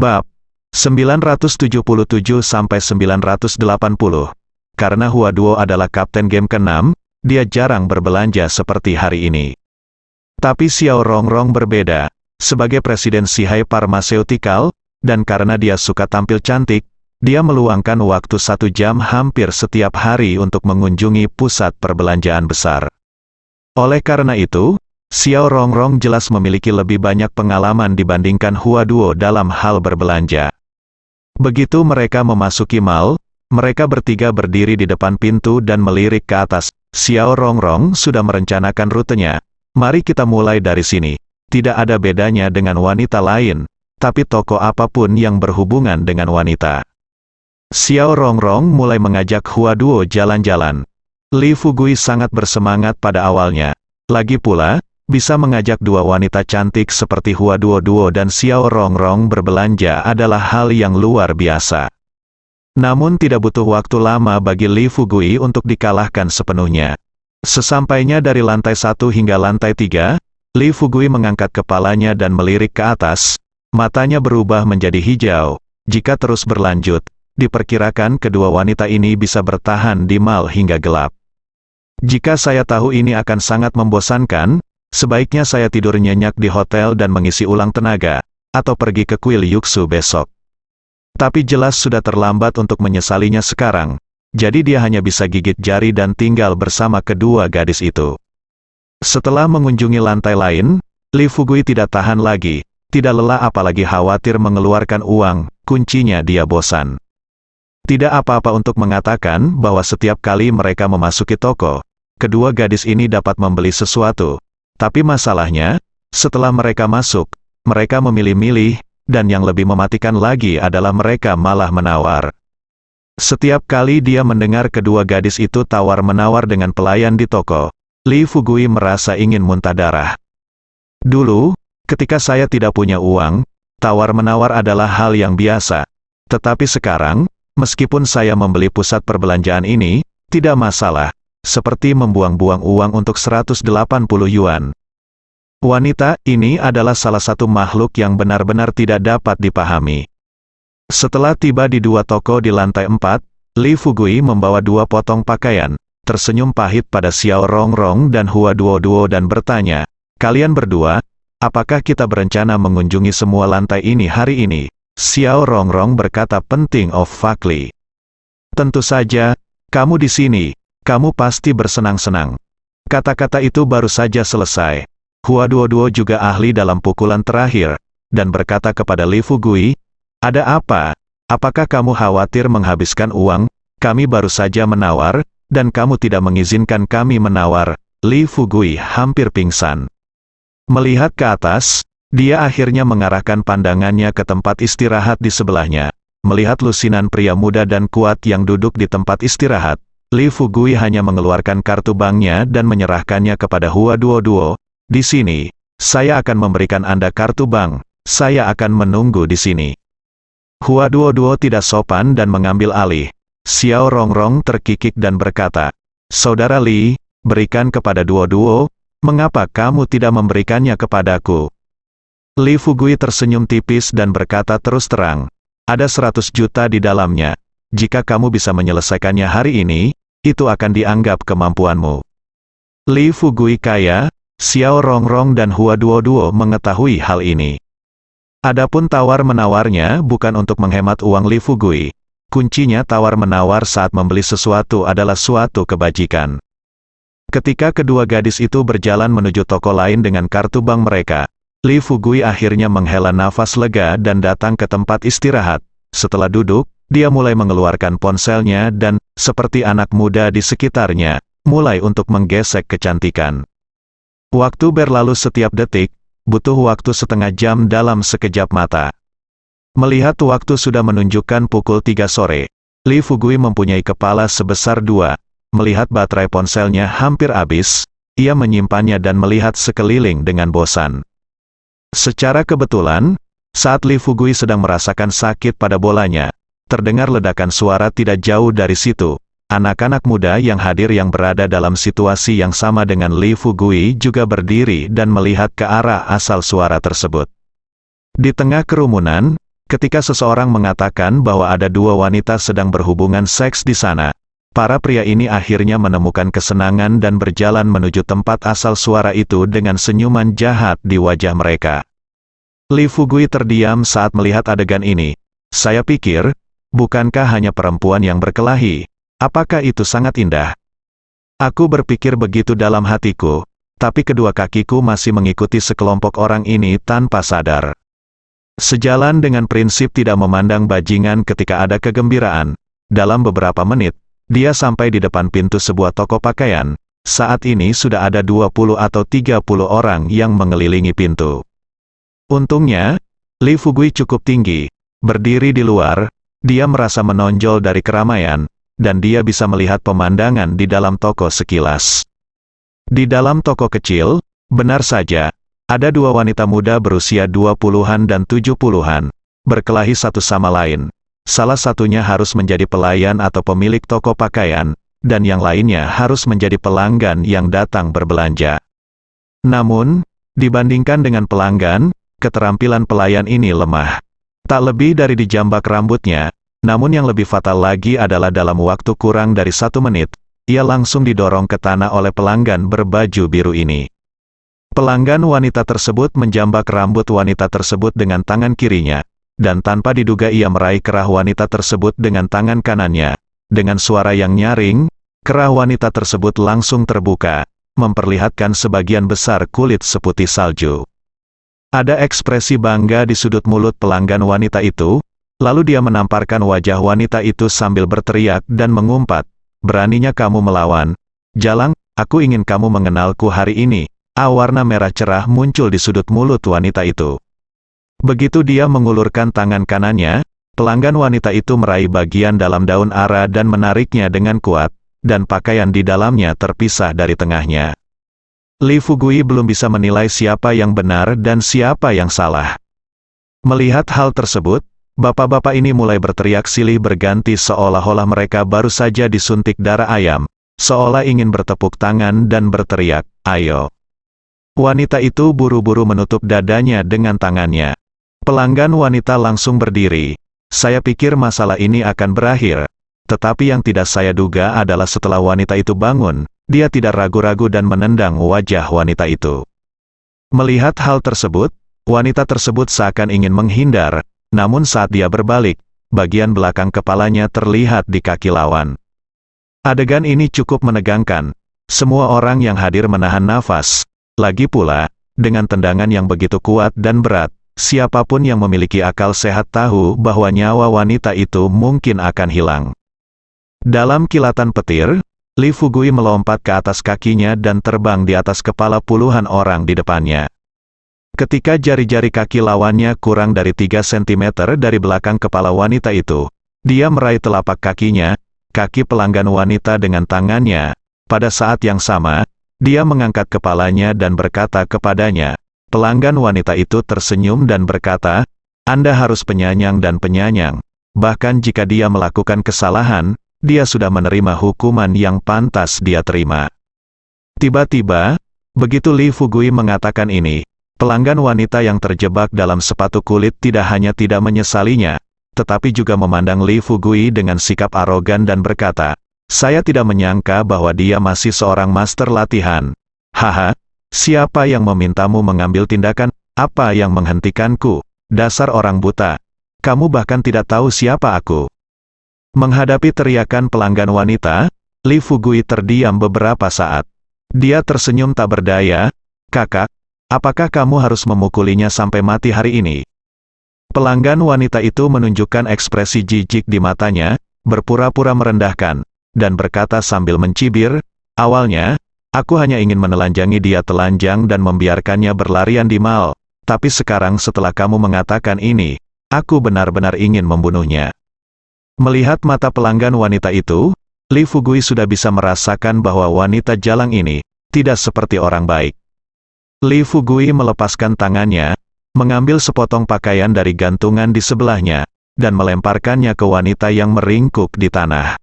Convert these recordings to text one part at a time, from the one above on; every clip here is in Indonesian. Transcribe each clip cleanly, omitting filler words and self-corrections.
Bab 977-980. Karena Hua Duo adalah kapten game ke-6, dia jarang berbelanja seperti hari ini. Tapi Xiao Rongrong berbeda. Sebagai presiden Sihai Pharmaceutical, dan karena dia suka tampil cantik, dia meluangkan waktu 1 jam hampir setiap hari untuk mengunjungi pusat perbelanjaan besar. Oleh karena itu, Xiao Rongrong jelas memiliki lebih banyak pengalaman dibandingkan Hua Duo dalam hal berbelanja. Begitu mereka memasuki mall, mereka bertiga berdiri di depan pintu dan melirik ke atas. Xiao Rongrong sudah merencanakan rutenya. Mari kita mulai dari sini. Tidak ada bedanya dengan wanita lain, tapi toko apapun yang berhubungan dengan wanita. Xiao Rongrong mulai mengajak Hua Duo jalan-jalan. Li Fugui sangat bersemangat pada awalnya. Lagi pula, bisa mengajak dua wanita cantik seperti Hua Duo dan Xiao Rongrong berbelanja adalah hal yang luar biasa. Namun tidak butuh waktu lama bagi Li Fugui untuk dikalahkan sepenuhnya. Sesampainya dari lantai 1 hingga lantai 3, Li Fugui mengangkat kepalanya dan melirik ke atas. Matanya berubah menjadi hijau. Jika terus berlanjut, diperkirakan kedua wanita ini bisa bertahan di mall hingga gelap. Jika saya tahu ini akan sangat membosankan, sebaiknya saya tidur nyenyak di hotel dan mengisi ulang tenaga, atau pergi ke kuil Yuksu besok. Tapi jelas sudah terlambat untuk menyesalinya sekarang, jadi dia hanya bisa gigit jari dan tinggal bersama kedua gadis itu. Setelah mengunjungi lantai lain, Li Fugui tidak tahan lagi, tidak lelah apalagi khawatir mengeluarkan uang, kuncinya dia bosan. Tidak apa-apa untuk mengatakan bahwa setiap kali mereka memasuki toko, kedua gadis ini dapat membeli sesuatu. Tapi masalahnya, setelah mereka masuk, mereka memilih-milih, dan yang lebih mematikan lagi adalah mereka malah menawar. Setiap kali dia mendengar kedua gadis itu tawar-menawar dengan pelayan di toko, Li Fugui merasa ingin muntah darah. Dulu, ketika saya tidak punya uang, tawar-menawar adalah hal yang biasa. Tetapi sekarang, meskipun saya membeli pusat perbelanjaan ini, tidak masalah, seperti membuang-buang uang untuk 180 yuan. Wanita ini adalah salah satu makhluk yang benar-benar tidak dapat dipahami. Setelah tiba di dua toko di lantai 4, Li Fugui membawa 2 potong pakaian, tersenyum pahit pada Xiao Rongrong dan Hua Duo dan bertanya, "Kalian berdua, apakah kita berencana mengunjungi semua lantai ini hari ini?" Xiao Rongrong berkata penting of Fakli. "Tentu saja, kamu di sini, kamu pasti bersenang-senang." Kata-kata itu baru saja selesai. Hua Duo juga ahli dalam pukulan terakhir, dan berkata kepada Li Fugui, "Ada apa? Apakah kamu khawatir menghabiskan uang? Kami baru saja menawar, dan kamu tidak mengizinkan kami menawar." Li Fugui hampir pingsan. Melihat ke atas, dia akhirnya mengarahkan pandangannya ke tempat istirahat di sebelahnya. Melihat lusinan pria muda dan kuat yang duduk di tempat istirahat, Li Fugui hanya mengeluarkan kartu banknya dan menyerahkannya kepada Hua Duo. "Di sini, saya akan memberikan Anda kartu bank, saya akan menunggu di sini." Hua Duo tidak sopan dan mengambil alih. Xiao Rongrong terkikik dan berkata, "Saudara Li, berikan kepada Duo, mengapa kamu tidak memberikannya kepadaku?" Li Fugui tersenyum tipis dan berkata terus terang, "Ada 100 juta di dalamnya. Jika kamu bisa menyelesaikannya hari ini, itu akan dianggap kemampuanmu." Li Fugui kaya. Xiao Rongrong dan Hua Duo mengetahui hal ini. Adapun tawar-menawarnya bukan untuk menghemat uang Li Fugui. Kuncinya tawar-menawar saat membeli sesuatu adalah suatu kebajikan. Ketika kedua gadis itu berjalan menuju toko lain dengan kartu bank mereka, Li Fugui akhirnya menghela nafas lega dan datang ke tempat istirahat. Setelah duduk, dia mulai mengeluarkan ponselnya dan, seperti anak muda di sekitarnya, mulai untuk menggesek kecantikan. Waktu berlalu setiap detik, butuh waktu setengah jam dalam sekejap mata. Melihat waktu sudah menunjukkan pukul 3 sore, Li Fugui mempunyai kepala sebesar 2. Melihat baterai ponselnya hampir habis, ia menyimpannya dan melihat sekeliling dengan bosan. Secara kebetulan, saat Li Fugui sedang merasakan sakit pada bolanya, terdengar ledakan suara tidak jauh dari situ. Anak-anak muda yang hadir yang berada dalam situasi yang sama dengan Li Fugui juga berdiri dan melihat ke arah asal suara tersebut. Di tengah kerumunan, Ketika seseorang mengatakan bahwa ada dua wanita sedang berhubungan seks di sana, para pria ini akhirnya menemukan kesenangan dan berjalan menuju tempat asal suara itu dengan senyuman jahat di wajah mereka. Li Fugui terdiam saat melihat adegan ini. Saya pikir, bukankah hanya perempuan yang berkelahi? Apakah itu sangat indah? Aku berpikir begitu dalam hatiku, tapi kedua kakiku masih mengikuti sekelompok orang ini tanpa sadar. Sejalan dengan prinsip tidak memandang bajingan ketika ada kegembiraan, dalam beberapa menit, dia sampai di depan pintu sebuah toko pakaian. Saat ini sudah ada 20 atau 30 orang yang mengelilingi pintu. Untungnya, Li Fugui cukup tinggi, berdiri di luar, dia merasa menonjol dari keramaian, dan dia bisa melihat pemandangan di dalam toko sekilas. Di dalam toko kecil, benar saja, ada dua wanita muda berusia 20-an dan 70-an, berkelahi satu sama lain. Salah satunya harus menjadi pelayan atau pemilik toko pakaian, dan yang lainnya harus menjadi pelanggan yang datang berbelanja. Namun, dibandingkan dengan pelanggan, keterampilan pelayan ini lemah. Tak lebih dari dijambak rambutnya, namun yang lebih fatal lagi adalah dalam waktu kurang dari 1 menit, ia langsung didorong ke tanah oleh pelanggan berbaju biru ini. Pelanggan wanita tersebut menjambak rambut wanita tersebut dengan tangan kirinya, dan tanpa diduga ia meraih kerah wanita tersebut dengan tangan kanannya. Dengan suara yang nyaring, kerah wanita tersebut langsung terbuka, memperlihatkan sebagian besar kulit seputih salju. Ada ekspresi bangga di sudut mulut pelanggan wanita itu, lalu dia menamparkan wajah wanita itu sambil berteriak dan mengumpat, "Beraninya kamu melawan? Jalang, aku ingin kamu mengenalku hari ini." Warna merah cerah muncul di sudut mulut wanita itu. Begitu dia mengulurkan tangan kanannya, pelanggan wanita itu meraih bagian dalam daun ara dan menariknya dengan kuat, dan pakaian di dalamnya terpisah dari tengahnya. Li Fugui belum bisa menilai siapa yang benar dan siapa yang salah. Melihat hal tersebut, bapak-bapak ini mulai berteriak silih berganti seolah-olah mereka baru saja disuntik darah ayam, seolah ingin bertepuk tangan dan berteriak, "Ayo!" Wanita itu buru-buru menutup dadanya dengan tangannya. Pelanggan wanita langsung berdiri. Saya pikir masalah ini akan berakhir. Tetapi yang tidak saya duga adalah setelah wanita itu bangun, dia tidak ragu-ragu dan menendang wajah wanita itu. Melihat hal tersebut, wanita tersebut seakan ingin menghindar, namun saat dia berbalik, bagian belakang kepalanya terlihat di kaki lawan. Adegan ini cukup menegangkan. Semua orang yang hadir menahan nafas. Lagi pula, dengan tendangan yang begitu kuat dan berat, siapapun yang memiliki akal sehat tahu bahwa nyawa wanita itu mungkin akan hilang. Dalam kilatan petir, Li Fugui melompat ke atas kakinya dan terbang di atas kepala puluhan orang di depannya. Ketika jari-jari kaki lawannya kurang dari 3 cm dari belakang kepala wanita itu, dia meraih telapak kakinya, kaki pelanggan wanita dengan tangannya. Pada saat yang sama, dia mengangkat kepalanya dan berkata kepadanya. Pelanggan wanita itu tersenyum dan berkata, "Anda harus penyayang dan penyayang. Bahkan jika dia melakukan kesalahan, dia sudah menerima hukuman yang pantas dia terima." Tiba-tiba, begitu Li Fugui mengatakan ini, pelanggan wanita yang terjebak dalam sepatu kulit tidak hanya tidak menyesalinya, tetapi juga memandang Li Fugui dengan sikap arogan dan berkata, "Saya tidak menyangka bahwa dia masih seorang master latihan. Haha, siapa yang memintamu mengambil tindakan? Apa yang menghentikanku? Dasar orang buta. Kamu bahkan tidak tahu siapa aku." Menghadapi teriakan pelanggan wanita, Li Fugui terdiam beberapa saat. Dia tersenyum tak berdaya, "Kakak, apakah kamu harus memukulinya sampai mati hari ini?" Pelanggan wanita itu menunjukkan ekspresi jijik di matanya, berpura-pura merendahkan, dan berkata sambil mencibir, "Awalnya, aku hanya ingin menelanjangi dia telanjang dan membiarkannya berlarian di mal, tapi sekarang setelah kamu mengatakan ini, aku benar-benar ingin membunuhnya." Melihat mata pelanggan wanita itu, Li Fugui sudah bisa merasakan bahwa wanita jalang ini tidak seperti orang baik. Li Fugui melepaskan tangannya, mengambil sepotong pakaian dari gantungan di sebelahnya, dan melemparkannya ke wanita yang meringkuk di tanah.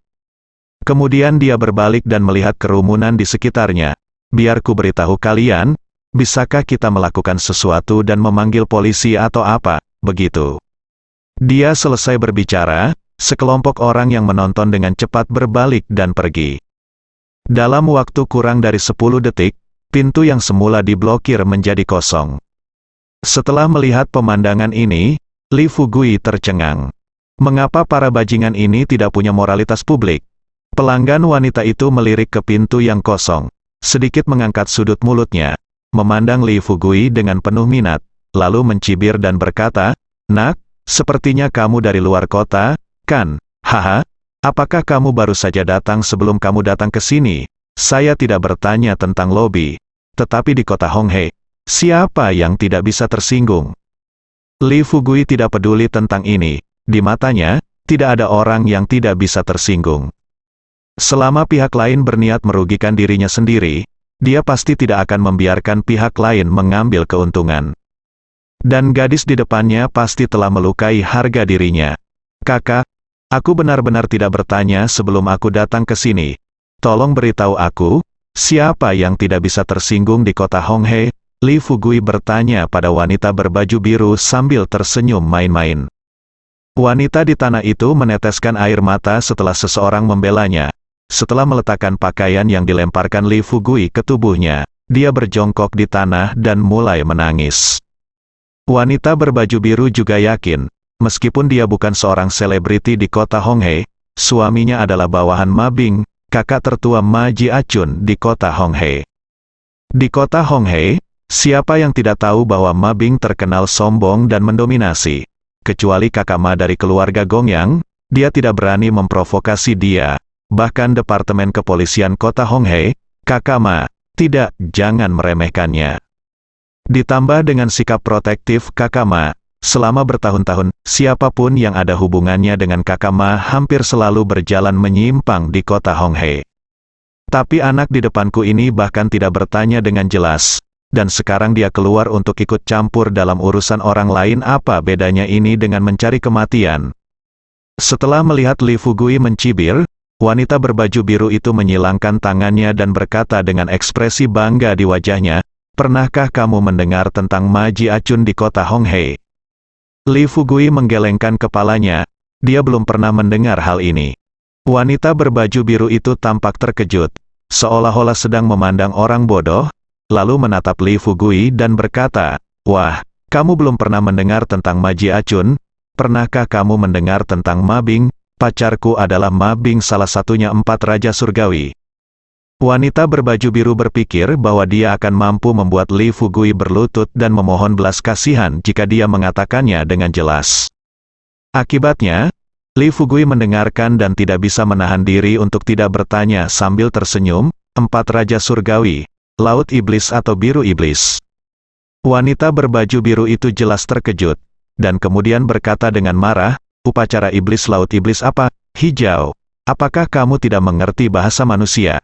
Kemudian dia berbalik dan melihat kerumunan di sekitarnya. "Biar ku beritahu kalian, bisakah kita melakukan sesuatu dan memanggil polisi atau apa, begitu?" Dia selesai berbicara, sekelompok orang yang menonton dengan cepat berbalik dan pergi. Dalam waktu kurang dari 10 detik, pintu yang semula diblokir menjadi kosong. Setelah melihat pemandangan ini, Li Fugui tercengang. Mengapa para bajingan ini tidak punya moralitas publik? Pelanggan wanita itu melirik ke pintu yang kosong, sedikit mengangkat sudut mulutnya, memandang Li Fugui dengan penuh minat, lalu mencibir dan berkata, "Nak, sepertinya kamu dari luar kota, kan? Haha, apakah kamu baru saja datang sebelum kamu datang ke sini? Saya tidak bertanya tentang lobi, tetapi di kota Honghe, siapa yang tidak bisa tersinggung?" Li Fugui tidak peduli tentang ini, di matanya, tidak ada orang yang tidak bisa tersinggung. Selama pihak lain berniat merugikan dirinya sendiri, dia pasti tidak akan membiarkan pihak lain mengambil keuntungan. Dan gadis di depannya pasti telah melukai harga dirinya. "Kakak, aku benar-benar tidak bertanya sebelum aku datang ke sini. Tolong beritahu aku, siapa yang tidak bisa tersinggung di kota Honghe?" Li Fugui bertanya pada wanita berbaju biru sambil tersenyum main-main. Wanita di tanah itu meneteskan air mata setelah seseorang membelanya. Setelah meletakkan pakaian yang dilemparkan Li Fugui ke tubuhnya, dia berjongkok di tanah dan mulai menangis. Wanita berbaju biru juga yakin, meskipun dia bukan seorang selebriti di kota Honghe, suaminya adalah bawahan Ma Bing, kakak tertua Ma Ji-achun di kota Honghe. Di kota Honghe, siapa yang tidak tahu bahwa Ma Bing terkenal sombong dan mendominasi? Kecuali kakak Ma dari keluarga Gongyang, dia tidak berani memprovokasi dia. Bahkan Departemen Kepolisian Kota Honghe, kakak Ma, tidak, jangan meremehkannya. Ditambah dengan sikap protektif kakak Ma, selama bertahun-tahun, siapapun yang ada hubungannya dengan kakak Ma hampir selalu berjalan menyimpang di kota Honghe. Tapi anak di depanku ini bahkan tidak bertanya dengan jelas, dan sekarang dia keluar untuk ikut campur dalam urusan orang lain. Apa bedanya ini dengan mencari kematian? Setelah melihat Li Fugui mencibir, wanita berbaju biru itu menyilangkan tangannya dan berkata dengan ekspresi bangga di wajahnya, "Pernahkah kamu mendengar tentang Ma Ji-achun di kota Honghe?" Li Fugui menggelengkan kepalanya, dia belum pernah mendengar hal ini. Wanita berbaju biru itu tampak terkejut, seolah-olah sedang memandang orang bodoh, lalu menatap Li Fugui dan berkata, "Wah, kamu belum pernah mendengar tentang Ma Ji-achun? Pernahkah kamu mendengar tentang Ma Bing? Pacarku adalah Ma Bing, salah satunya 4 raja surgawi." Wanita berbaju biru berpikir bahwa dia akan mampu membuat Li Fugui berlutut dan memohon belas kasihan jika dia mengatakannya dengan jelas. Akibatnya, Li Fugui mendengarkan dan tidak bisa menahan diri untuk tidak bertanya sambil tersenyum, 4 raja surgawi, laut iblis atau biru iblis. Wanita berbaju biru itu jelas terkejut, dan kemudian berkata dengan marah, "Upacara iblis laut iblis apa? Hijau. Apakah kamu tidak mengerti bahasa manusia?"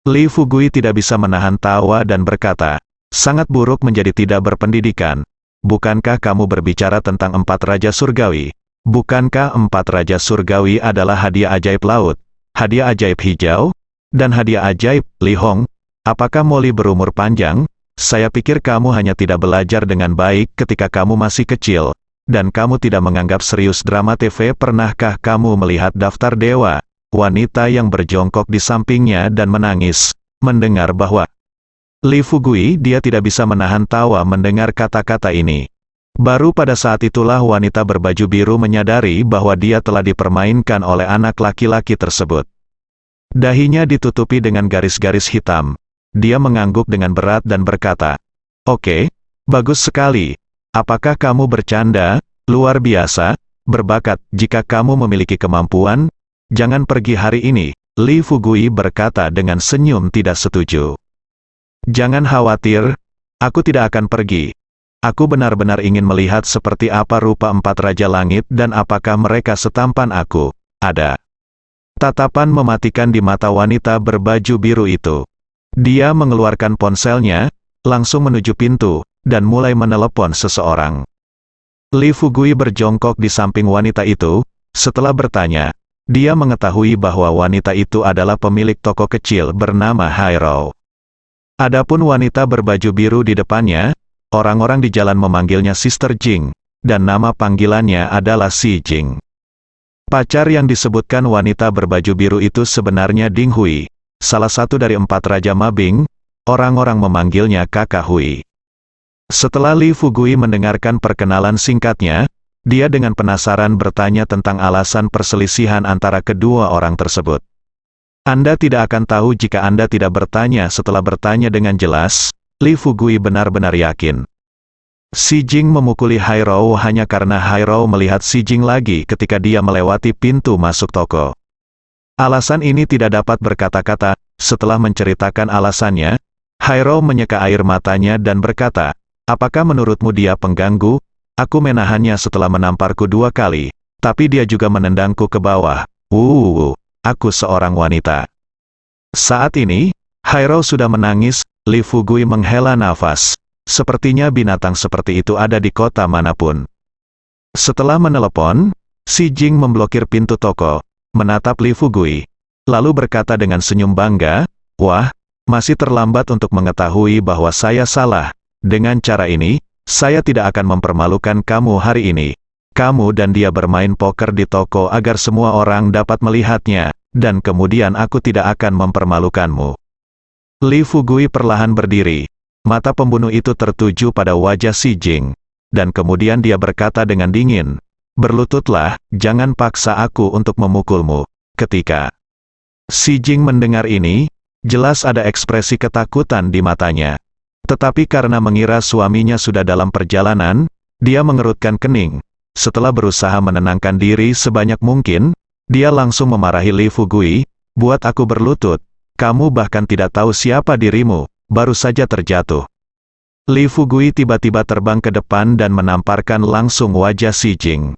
Li Fugui tidak bisa menahan tawa dan berkata, "Sangat buruk menjadi tidak berpendidikan. Bukankah kamu berbicara tentang 4 raja surgawi? Bukankah 4 raja surgawi adalah hadiah ajaib laut, hadiah ajaib hijau, dan hadiah ajaib, Li Hong? Apakah Molly berumur panjang? Saya pikir kamu hanya tidak belajar dengan baik ketika kamu masih kecil, dan kamu tidak menganggap serius drama TV. Pernahkah kamu melihat Daftar Dewa?" Wanita yang berjongkok di sampingnya dan menangis, mendengar bahwa Li Fugui, dia tidak bisa menahan tawa mendengar kata-kata ini. Baru pada saat itulah wanita berbaju biru menyadari bahwa dia telah dipermainkan oleh anak laki-laki tersebut. Dahinya ditutupi dengan garis-garis hitam. Dia mengangguk dengan berat dan berkata, "Oke, bagus sekali. Apakah kamu bercanda? Luar biasa, berbakat. Jika kamu memiliki kemampuan, jangan pergi hari ini." Li Fugui berkata dengan senyum tidak setuju. "Jangan khawatir, aku tidak akan pergi. Aku benar-benar ingin melihat seperti apa rupa 4 raja langit dan apakah mereka setampan aku." Ada tatapan mematikan di mata wanita berbaju biru itu. Dia mengeluarkan ponselnya, langsung menuju pintu, dan mulai menelepon seseorang. Li Fugui berjongkok di samping wanita itu, setelah bertanya, dia mengetahui bahwa wanita itu adalah pemilik toko kecil bernama Hairou. Adapun wanita berbaju biru di depannya, orang-orang di jalan memanggilnya Sister Jing, dan nama panggilannya adalah Si Jing. Pacar yang disebutkan wanita berbaju biru itu sebenarnya Ding Hui, salah satu dari 4 Raja Mabing. Orang-orang memanggilnya Kakak Hui. Setelah Li Fugui mendengarkan perkenalan singkatnya, dia dengan penasaran bertanya tentang alasan perselisihan antara kedua orang tersebut. Anda tidak akan tahu jika Anda tidak bertanya. Setelah bertanya dengan jelas, Li Fugui benar-benar yakin. Si Jing memukuli Hairou hanya karena Hairou melihat Si Jing lagi ketika dia melewati pintu masuk toko. Alasan ini tidak dapat berkata-kata. Setelah menceritakan alasannya, Hairou menyeka air matanya dan berkata, "Apakah menurutmu dia pengganggu? Aku menahannya setelah menamparku 2 kali, tapi dia juga menendangku ke bawah. Aku seorang wanita." Saat ini, Hairou sudah menangis. Li Fugui menghela nafas. Sepertinya binatang seperti itu ada di kota manapun. Setelah menelepon, Si Jing memblokir pintu toko, menatap Li Fugui, lalu berkata dengan senyum bangga, "Wah, masih terlambat untuk mengetahui bahwa saya salah. Dengan cara ini, saya tidak akan mempermalukan kamu hari ini. Kamu dan dia bermain poker di toko agar semua orang dapat melihatnya, dan kemudian aku tidak akan mempermalukanmu." Li Fugui perlahan berdiri. Mata pembunuh itu tertuju pada wajah Si Jing, dan kemudian dia berkata dengan dingin, "Berlututlah, jangan paksa aku untuk memukulmu." Ketika Si Jing mendengar ini, jelas ada ekspresi ketakutan di matanya. Tetapi karena mengira suaminya sudah dalam perjalanan, dia mengerutkan kening. Setelah berusaha menenangkan diri sebanyak mungkin, dia langsung memarahi Li Fugui, "Buat aku berlutut, kamu bahkan tidak tahu siapa dirimu. Baru saja terjatuh." Li Fugui tiba-tiba terbang ke depan dan menamparkan langsung wajah Si Jing.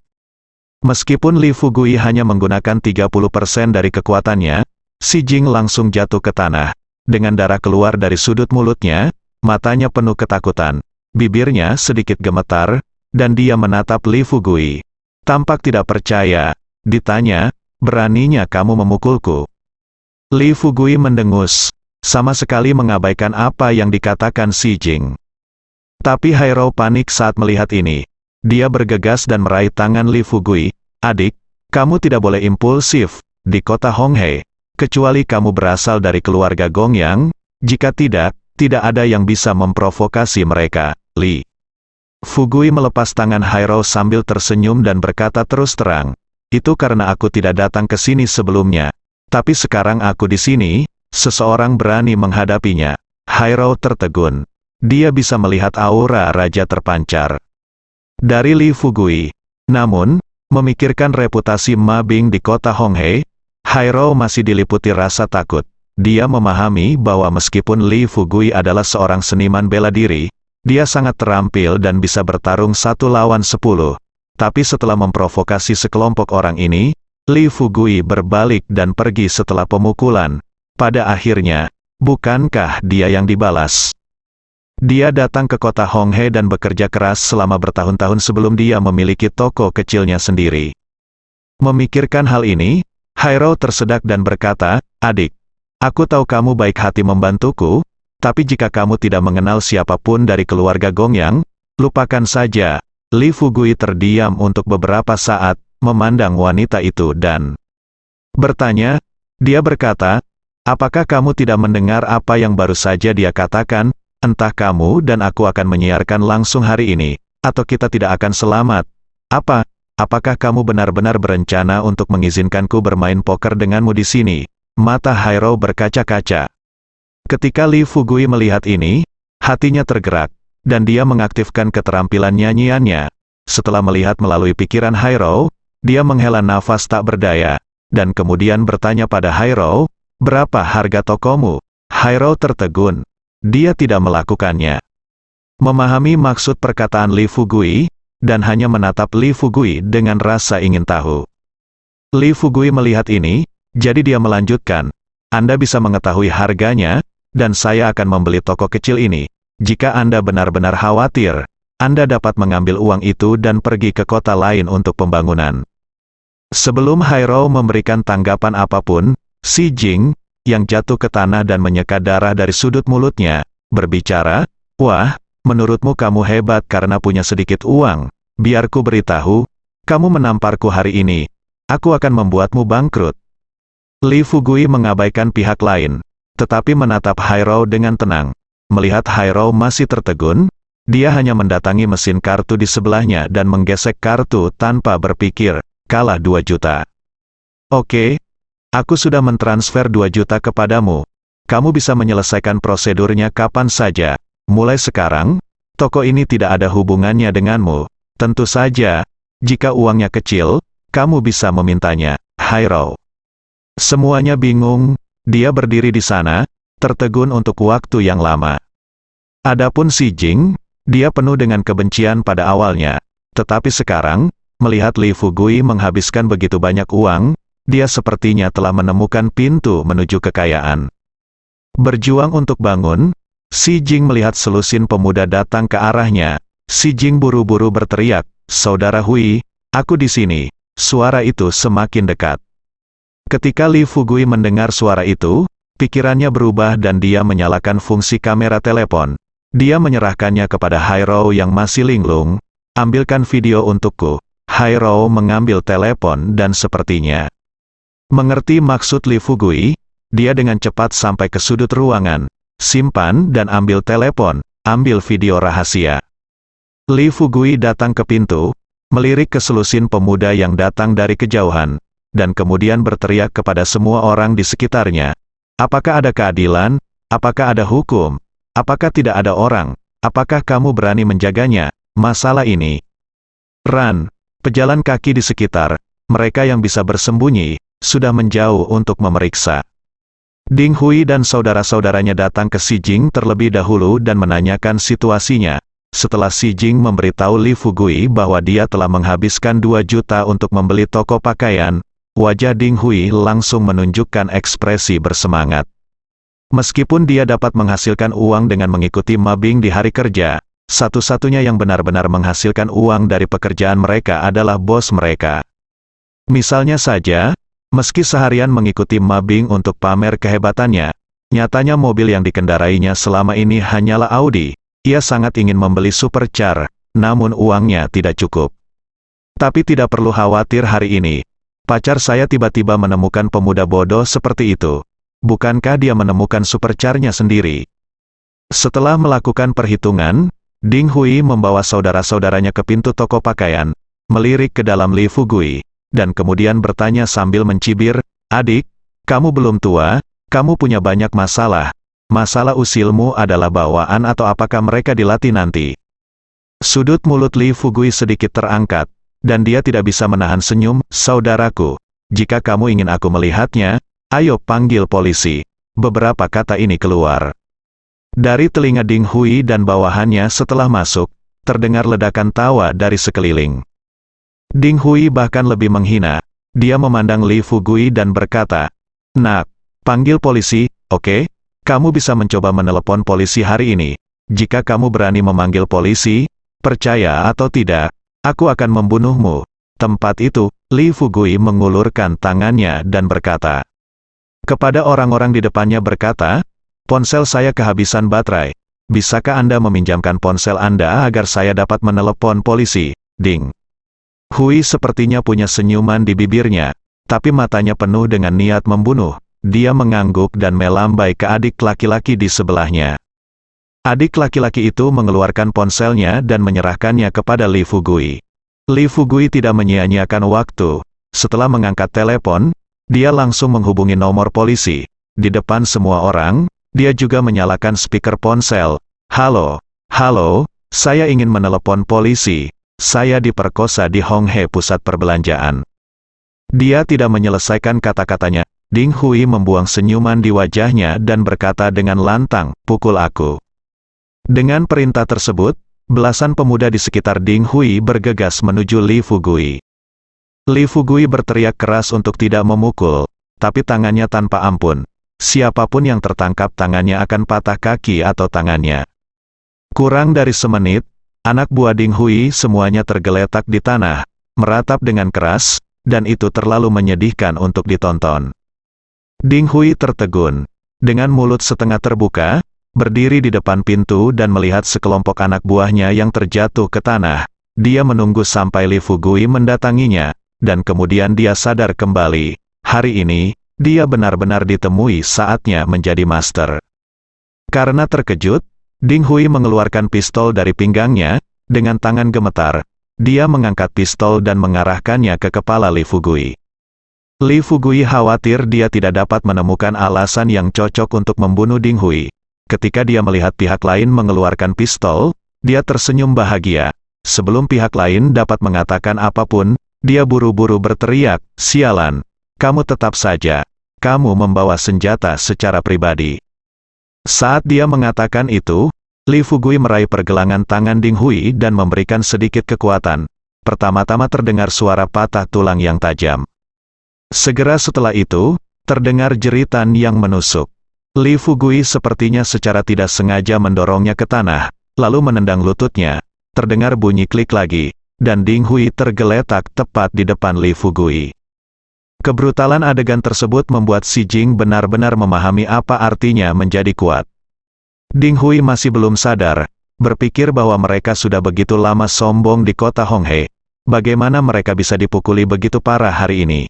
Meskipun Li Fugui hanya menggunakan 30% dari kekuatannya, Si Jing langsung jatuh ke tanah. Dengan darah keluar dari sudut mulutnya, matanya penuh ketakutan, bibirnya sedikit gemetar, dan dia menatap Li Fugui. Tampak tidak percaya. Ditanya, "Beraninya kamu memukulku?" Li Fugui mendengus, sama sekali mengabaikan apa yang dikatakan Si Jing. Tapi Hairou panik saat melihat ini. Dia bergegas dan meraih tangan Li Fugui, "Adik, kamu tidak boleh impulsif di kota Honghe, kecuali kamu berasal dari keluarga Gongyang. Jika tidak, tidak ada yang bisa memprovokasi mereka." Li Fugui melepas tangan Hairou sambil tersenyum dan berkata terus terang, "Itu karena aku tidak datang ke sini sebelumnya. Tapi sekarang aku di sini, seseorang berani menghadapinya." Hairou tertegun. Dia bisa melihat aura raja terpancar dari Li Fugui. Namun, memikirkan reputasi Mabing di kota Honghe, Hairou masih diliputi rasa takut. Dia memahami bahwa meskipun Li Fugui adalah seorang seniman bela diri, dia sangat terampil dan bisa bertarung 1 lawan 10. Tapi setelah memprovokasi sekelompok orang ini, Li Fugui berbalik dan pergi setelah pemukulan. Pada akhirnya, bukankah dia yang dibalas? Dia datang ke kota Honghe dan bekerja keras selama bertahun-tahun sebelum dia memiliki toko kecilnya sendiri. Memikirkan hal ini, Hairou tersedak dan berkata, "Adik, aku tahu kamu baik hati membantuku, tapi jika kamu tidak mengenal siapapun dari keluarga Gongyang, lupakan saja." Li Fugui terdiam untuk beberapa saat, memandang wanita itu dan bertanya. Dia berkata, "Apakah kamu tidak mendengar apa yang baru saja dia katakan? Entah kamu dan aku akan menyiarkan langsung hari ini, atau kita tidak akan selamat. Apakah kamu benar-benar berencana untuk mengizinkanku bermain poker denganmu di sini?" Mata Hairou berkaca-kaca. Ketika Li Fugui melihat ini, hatinya tergerak, dan dia mengaktifkan keterampilan nyanyiannya. Setelah melihat melalui pikiran Hairou, dia menghela nafas tak berdaya, dan kemudian bertanya pada Hairou, "Berapa harga tokomu?" Hairou tertegun. Dia tidak melakukannya. Memahami maksud perkataan Li Fugui, dan hanya menatap Li Fugui dengan rasa ingin tahu. Li Fugui melihat ini, jadi dia melanjutkan, "Anda bisa mengetahui harganya, dan saya akan membeli toko kecil ini. Jika Anda benar-benar khawatir, Anda dapat mengambil uang itu dan pergi ke kota lain untuk pembangunan." Sebelum Hairou memberikan tanggapan apapun, Si Jing, yang jatuh ke tanah dan menyeka darah dari sudut mulutnya, berbicara, "Wah, menurutmu kamu hebat karena punya sedikit uang. biarku beritahu, kamu menamparku hari ini, aku akan membuatmu bangkrut. Li Fugui mengabaikan pihak lain, tetapi menatap Hairou dengan tenang. Melihat Hairou masih tertegun, dia hanya mendatangi mesin kartu di sebelahnya dan menggesek kartu tanpa berpikir, kalah 2 juta. Oke, aku sudah mentransfer 2 juta kepadamu. Kamu bisa menyelesaikan prosedurnya kapan saja. Mulai sekarang, toko ini tidak ada hubungannya denganmu. Tentu saja, jika uangnya kecil, kamu bisa memintanya, Hairou. Semuanya bingung, dia berdiri di sana, tertegun untuk waktu yang lama. Adapun Xi Jing, dia penuh dengan kebencian pada awalnya. Tetapi sekarang, melihat Li Fugui menghabiskan begitu banyak uang, dia sepertinya telah menemukan pintu menuju kekayaan. Berjuang untuk bangun, Xi Jing melihat selusin pemuda datang ke arahnya. Xi Jing buru-buru berteriak, "Saudara Hui, aku di sini." Suara itu semakin dekat. Ketika Li Fugui mendengar suara itu, pikirannya berubah dan dia menyalakan fungsi kamera telepon. Dia menyerahkannya kepada Hairou yang masih linglung. "Ambilkan video untukku." Hairou mengambil telepon dan sepertinya mengerti maksud Li Fugui, dia dengan cepat sampai ke sudut ruangan. "Simpan dan ambil telepon, ambil video rahasia." Li Fugui datang ke pintu, melirik ke selusin pemuda yang datang dari kejauhan, dan kemudian berteriak kepada semua orang di sekitarnya. "Apakah ada keadilan? Apakah ada hukum? Apakah tidak ada orang? Apakah kamu berani menjaganya? Masalah ini." Ran, pejalan kaki di sekitar, mereka yang bisa bersembunyi, sudah menjauh untuk memeriksa. Ding Hui dan saudara-saudaranya datang ke Xi Jing terlebih dahulu dan menanyakan situasinya. Setelah Xi Jing memberitahu Li Fugui bahwa dia telah menghabiskan 2 juta untuk membeli toko pakaian, wajah Ding Hui langsung menunjukkan ekspresi bersemangat. Meskipun dia dapat menghasilkan uang dengan mengikuti mapping di hari kerja, satu-satunya yang benar-benar menghasilkan uang dari pekerjaan mereka adalah bos mereka. Misalnya saja, meski seharian mengikuti mapping untuk pamer kehebatannya, nyatanya mobil yang dikendarainya selama ini hanyalah Audi. Ia sangat ingin membeli supercar, namun uangnya tidak cukup. Tapi tidak perlu khawatir hari ini. Pacar saya tiba-tiba menemukan pemuda bodoh seperti itu. Bukankah dia menemukan supercarnya sendiri? Setelah melakukan perhitungan, Ding Hui membawa saudara-saudaranya ke pintu toko pakaian, melirik ke dalam Li Fugui, dan kemudian bertanya sambil mencibir, "Adik, kamu belum tua, kamu punya banyak masalah. Masalah usilmu adalah bawaan atau apakah mereka dilatih nanti?" Sudut mulut Li Fugui sedikit terangkat, dan dia tidak bisa menahan senyum. "Saudaraku, jika kamu ingin aku melihatnya, ayo panggil polisi." Beberapa kata ini keluar dari telinga Ding Hui dan bawahannya setelah masuk, terdengar ledakan tawa dari sekeliling. Ding Hui bahkan lebih menghina. Dia memandang Li Fugui dan berkata, "Nak, panggil polisi, oke? Kamu bisa mencoba menelepon polisi hari ini. Jika kamu berani memanggil polisi, percaya atau tidak, aku akan membunuhmu." Tempat itu, Li Fugui mengulurkan tangannya dan berkata kepada orang-orang di depannya berkata, "Ponsel saya kehabisan baterai. Bisakah Anda meminjamkan ponsel Anda agar saya dapat menelepon polisi?" Ding Hui sepertinya punya senyuman di bibirnya, tapi matanya penuh dengan niat membunuh. Dia mengangguk dan melambai ke adik laki-laki di sebelahnya. Adik laki-laki itu mengeluarkan ponselnya dan menyerahkannya kepada Li Fugui. Li Fugui tidak menyia-nyiakan waktu. Setelah mengangkat telepon, dia langsung menghubungi nomor polisi. Di depan semua orang, dia juga menyalakan speaker ponsel. "Halo, halo, saya ingin menelepon polisi. Saya diperkosa di Honghe Pusat Perbelanjaan." Dia tidak menyelesaikan kata-katanya. Ding Hui membuang senyuman di wajahnya dan berkata dengan lantang, "Pukul aku." Dengan perintah tersebut, belasan pemuda di sekitar Ding Hui bergegas menuju Li Fugui. Li Fugui berteriak keras untuk tidak memukul, tapi tangannya tanpa ampun. Siapapun yang tertangkap tangannya akan patah kaki atau tangannya. Kurang dari semenit, anak buah Ding Hui semuanya tergeletak di tanah, meratap dengan keras, dan itu terlalu menyedihkan untuk ditonton. Ding Hui tertegun, dengan mulut setengah terbuka, berdiri di depan pintu dan melihat sekelompok anak buahnya yang terjatuh ke tanah. dia menunggu sampai Li Fugui mendatanginya, dan kemudian dia sadar kembali. Hari ini, dia benar-benar ditemui saatnya menjadi master. Karena terkejut, Ding Hui mengeluarkan pistol dari pinggangnya, dengan tangan gemetar. Dia mengangkat pistol dan mengarahkannya ke kepala Li Fugui. Li Fugui khawatir dia tidak dapat menemukan alasan yang cocok untuk membunuh Ding Hui. Ketika dia melihat pihak lain mengeluarkan pistol, dia tersenyum bahagia. Sebelum pihak lain dapat mengatakan apapun, dia buru-buru berteriak, "Sialan! Kamu tetap saja. Kamu membawa senjata secara pribadi." Saat dia mengatakan itu, Li Fugui meraih pergelangan tangan Ding Hui dan memberikan sedikit kekuatan. Pertama-tama terdengar suara patah tulang yang tajam. Segera setelah itu, terdengar jeritan yang menusuk. Li Fugui sepertinya secara tidak sengaja mendorongnya ke tanah, lalu menendang lututnya. Terdengar bunyi klik lagi, dan Ding Hui tergeletak tepat di depan Li Fugui. Kebrutalan adegan tersebut membuat Si Jing benar-benar memahami apa artinya menjadi kuat. Ding Hui masih belum sadar, berpikir bahwa mereka sudah begitu lama sombong di kota Honghe. Bagaimana mereka bisa dipukuli begitu parah hari ini?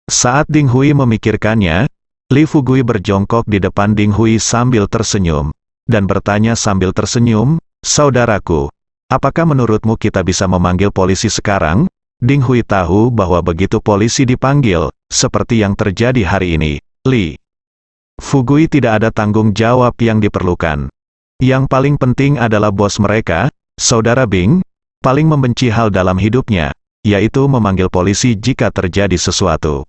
Saat Ding Hui memikirkannya, Li Fugui berjongkok di depan Ding Hui sambil tersenyum, dan bertanya sambil tersenyum, "Saudaraku, apakah menurutmu kita bisa memanggil polisi sekarang?" Ding Hui tahu bahwa begitu polisi dipanggil, seperti yang terjadi hari ini, Li Fugui tidak ada tanggung jawab yang diperlukan. Yang paling penting adalah bos mereka, Saudara Bing, paling membenci hal dalam hidupnya, yaitu memanggil polisi jika terjadi sesuatu.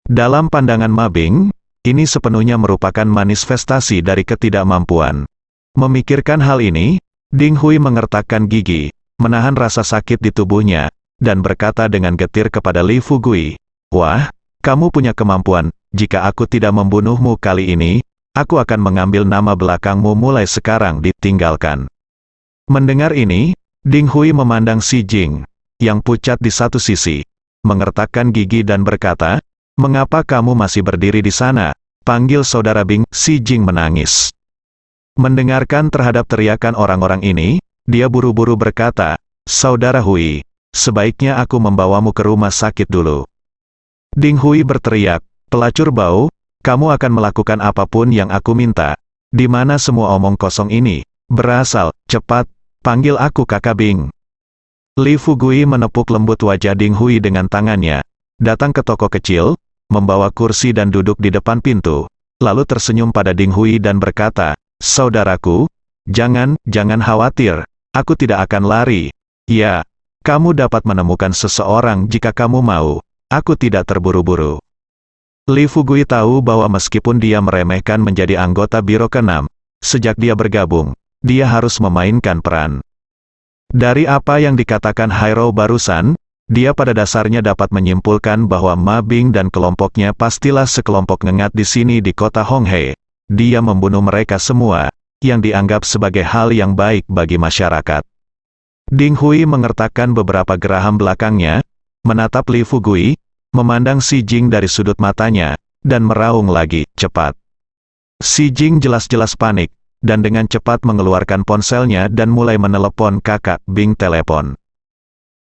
Dalam pandangan Ma Bing, ini sepenuhnya merupakan manifestasi dari ketidakmampuan. Memikirkan hal ini, Ding Hui mengertakkan gigi, menahan rasa sakit di tubuhnya, dan berkata dengan getir kepada Li Fugui, "Wah, kamu punya kemampuan. Jika aku tidak membunuhmu kali ini, aku akan mengambil nama belakangmu mulai sekarang." Ditinggalkan. Mendengar ini, Ding Hui memandang Si Jing, yang pucat di satu sisi, mengertakkan gigi dan berkata, "Mengapa kamu masih berdiri di sana? Panggil Saudara Bing." Si Jing menangis. Mendengarkan terhadap teriakan orang-orang ini, dia buru-buru berkata, "Saudara Hui, sebaiknya aku membawamu ke rumah sakit dulu." Ding Hui berteriak, "Pelacur bau, kamu akan melakukan apapun yang aku minta. Di mana semua omong kosong ini berasal? Cepat, panggil aku Kakak Bing." Li Fugui menepuk lembut wajah Ding Hui dengan tangannya, datang ke toko kecil, membawa kursi dan duduk di depan pintu, lalu tersenyum pada Ding Hui dan berkata, "Saudaraku, jangan khawatir, aku tidak akan lari. Ya, kamu dapat menemukan seseorang jika kamu mau, aku tidak terburu-buru." Li Fugui tahu bahwa meskipun dia meremehkan menjadi anggota Biro ke-6, sejak dia bergabung, dia harus memainkan peran. Dari apa yang dikatakan Hairo barusan, dia pada dasarnya dapat menyimpulkan bahwa Ma Bing dan kelompoknya pastilah sekelompok ngengat di sini di kota Honghe. Dia membunuh mereka semua, yang dianggap sebagai hal yang baik bagi masyarakat. Ding Hui mengertakkan beberapa geraham belakangnya, menatap Li Fugui, memandang Si Jing dari sudut matanya, dan meraung lagi, "Cepat." Si Jing jelas-jelas panik, dan dengan cepat mengeluarkan ponselnya dan mulai menelepon Kakak Bing telepon.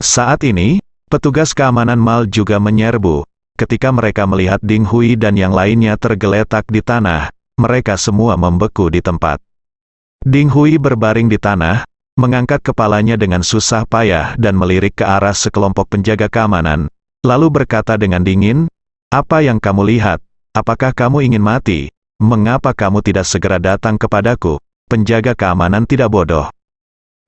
Saat ini, petugas keamanan mal juga menyerbu. Ketika mereka melihat Ding Hui dan yang lainnya tergeletak di tanah, mereka semua membeku di tempat. Ding Hui berbaring di tanah, mengangkat kepalanya dengan susah payah dan melirik ke arah sekelompok penjaga keamanan, lalu berkata dengan dingin, "Apa yang kamu lihat? Apakah kamu ingin mati? Mengapa kamu tidak segera datang kepadaku?" Penjaga keamanan tidak bodoh.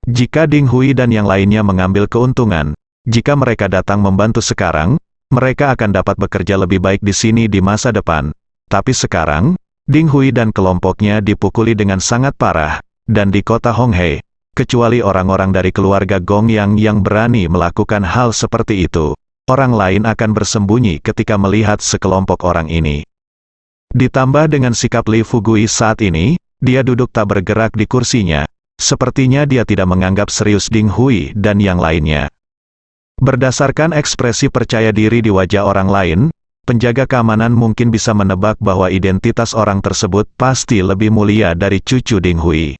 Jika Ding Hui dan yang lainnya mengambil keuntungan, jika mereka datang membantu sekarang, mereka akan dapat bekerja lebih baik di sini di masa depan. Tapi sekarang, Ding Hui dan kelompoknya dipukuli dengan sangat parah, dan di kota Honghe, kecuali orang-orang dari keluarga Gongyang yang berani melakukan hal seperti itu, orang lain akan bersembunyi ketika melihat sekelompok orang ini. Ditambah dengan sikap Li Fugui saat ini, dia duduk tak bergerak di kursinya, sepertinya dia tidak menganggap serius Ding Hui dan yang lainnya. Berdasarkan ekspresi percaya diri di wajah orang lain, penjaga keamanan mungkin bisa menebak bahwa identitas orang tersebut pasti lebih mulia dari cucu Ding Hui.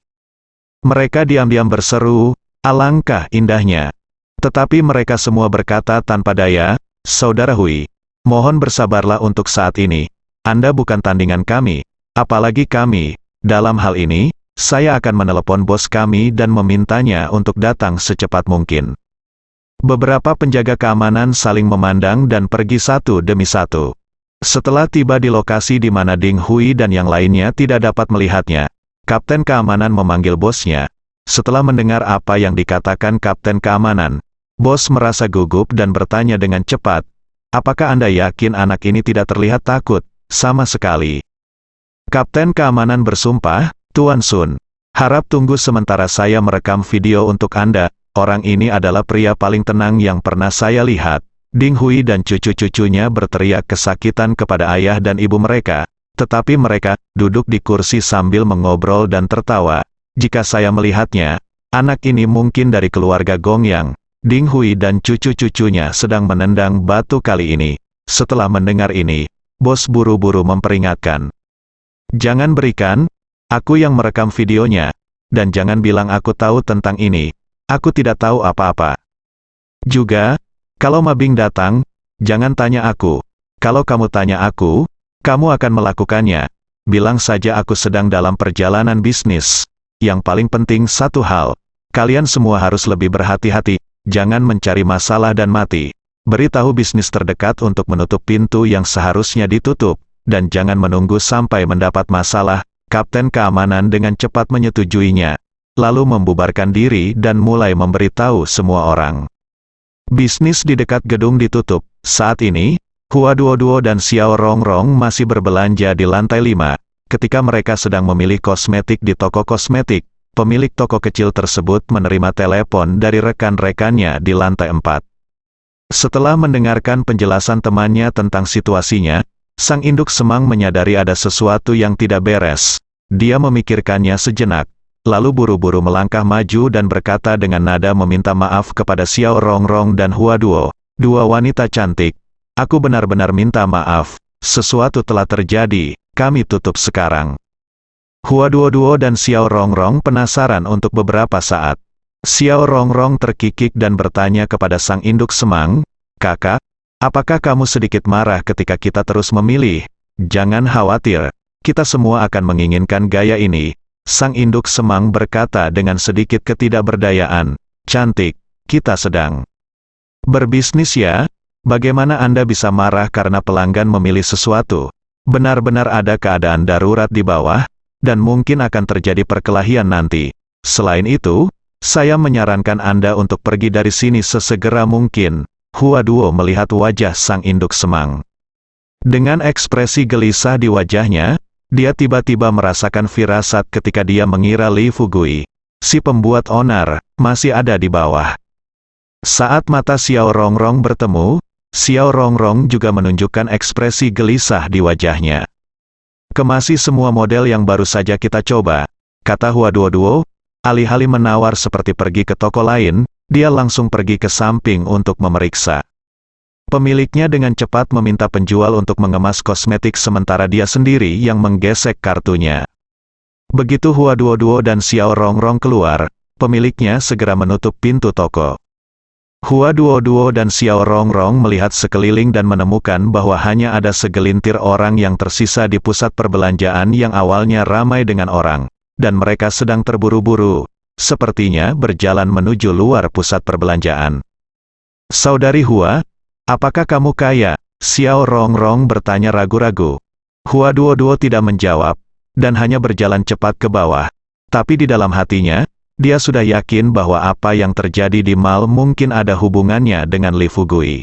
Mereka diam-diam berseru, "Alangkah indahnya! Tetapi mereka semua berkata tanpa daya, "Saudara Hui, mohon bersabarlah untuk saat ini. Anda bukan tandingan kami, apalagi kami. Dalam hal ini, saya akan menelepon bos kami dan memintanya untuk datang secepat mungkin." Beberapa penjaga keamanan saling memandang dan pergi satu demi satu. Setelah tiba di lokasi di mana Ding Hui dan yang lainnya tidak dapat melihatnya, Kapten Keamanan memanggil bosnya. Setelah mendengar apa yang dikatakan Kapten Keamanan, bos merasa gugup dan bertanya dengan cepat, "Apakah Anda yakin anak ini tidak terlihat takut sama sekali?" Kapten Keamanan bersumpah, "Tuan Sun, harap tunggu sementara saya merekam video untuk Anda. Orang ini adalah pria paling tenang yang pernah saya lihat." Ding Hui dan cucu-cucunya berteriak kesakitan kepada ayah dan ibu mereka, tetapi mereka duduk di kursi sambil mengobrol dan tertawa. "Jika saya melihatnya, anak ini mungkin dari keluarga Gongyang." Ding Hui dan cucu-cucunya sedang menendang batu kali ini. Setelah mendengar ini, bos buru-buru memperingatkan, "Jangan berikan, aku yang merekam videonya, dan jangan bilang aku tahu tentang ini. Aku tidak tahu apa-apa. Juga, kalau Mabing datang, jangan tanya aku. Kalau kamu tanya aku, kamu akan melakukannya. Bilang saja aku sedang dalam perjalanan bisnis. Yang paling penting satu hal, kalian semua harus lebih berhati-hati, jangan mencari masalah dan mati. Beritahu bisnis terdekat untuk menutup pintu yang seharusnya ditutup, dan jangan menunggu sampai mendapat masalah." Kapten Keamanan dengan cepat menyetujuinya, lalu membubarkan diri dan mulai memberitahu semua orang. Bisnis di dekat gedung ditutup. Saat ini, Hua Duo dan Xiao Rongrong masih berbelanja di lantai 5. Ketika mereka sedang memilih kosmetik di toko kosmetik, pemilik toko kecil tersebut menerima telepon dari rekan-rekannya di lantai 4. Setelah mendengarkan penjelasan temannya tentang situasinya, sang induk semang menyadari ada sesuatu yang tidak beres. Dia memikirkannya sejenak, lalu buru-buru melangkah maju dan berkata dengan nada meminta maaf kepada Xiao Rongrong dan Hua Duo, "Dua wanita cantik, aku benar-benar minta maaf, sesuatu telah terjadi, kami tutup sekarang." Hua Duo dan Xiao Rongrong penasaran untuk beberapa saat. Xiao Rongrong terkikik dan bertanya kepada sang induk semang, "Kakak, apakah kamu sedikit marah ketika kita terus memilih?" "Jangan khawatir, kita semua akan menginginkan gaya ini." Sang induk semang berkata dengan sedikit ketidakberdayaan, "Cantik, kita sedang berbisnis ya? Bagaimana Anda bisa marah karena pelanggan memilih sesuatu? Benar-benar ada keadaan darurat di bawah, dan mungkin akan terjadi perkelahian nanti. Selain itu, saya menyarankan Anda untuk pergi dari sini sesegera mungkin." Hua Duo melihat wajah sang induk semang. Dengan ekspresi gelisah di wajahnya, dia tiba-tiba merasakan firasat ketika dia mengira Li Fugui, si pembuat onar, masih ada di bawah. Saat mata Xiao Rongrong bertemu, Xiao Rongrong juga menunjukkan ekspresi gelisah di wajahnya. "Kemasi semua model yang baru saja kita coba," kata Hua Duo. Alih-alih menawar seperti pergi ke toko lain, dia langsung pergi ke samping untuk memeriksa. Pemiliknya dengan cepat meminta penjual untuk mengemas kosmetik sementara dia sendiri yang menggesek kartunya. Begitu Hua Duo dan Xiao Rongrong keluar, pemiliknya segera menutup pintu toko. Hua Duo dan Xiao Rongrong melihat sekeliling dan menemukan bahwa hanya ada segelintir orang yang tersisa di pusat perbelanjaan yang awalnya ramai dengan orang, dan mereka sedang terburu-buru, sepertinya berjalan menuju luar pusat perbelanjaan. "Saudari Hua, apakah kamu kaya?" Xiao Rongrong bertanya ragu-ragu. Hua Duo tidak menjawab, dan hanya berjalan cepat ke bawah. Tapi di dalam hatinya, dia sudah yakin bahwa apa yang terjadi di mall mungkin ada hubungannya dengan Li Fugui.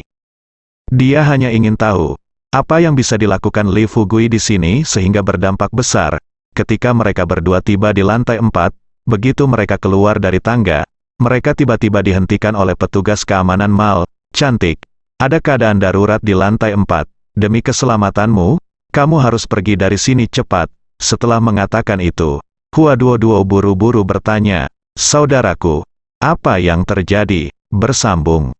Dia hanya ingin tahu, apa yang bisa dilakukan Li Fugui di sini sehingga berdampak besar. Ketika mereka berdua tiba di lantai 4, begitu mereka keluar dari tangga, mereka tiba-tiba dihentikan oleh petugas keamanan mall. "Cantik, ada keadaan darurat di lantai 4. Demi keselamatanmu, kamu harus pergi dari sini cepat." Setelah mengatakan itu, Hua Duo buru-buru bertanya, "Saudaraku, apa yang terjadi?" Bersambung.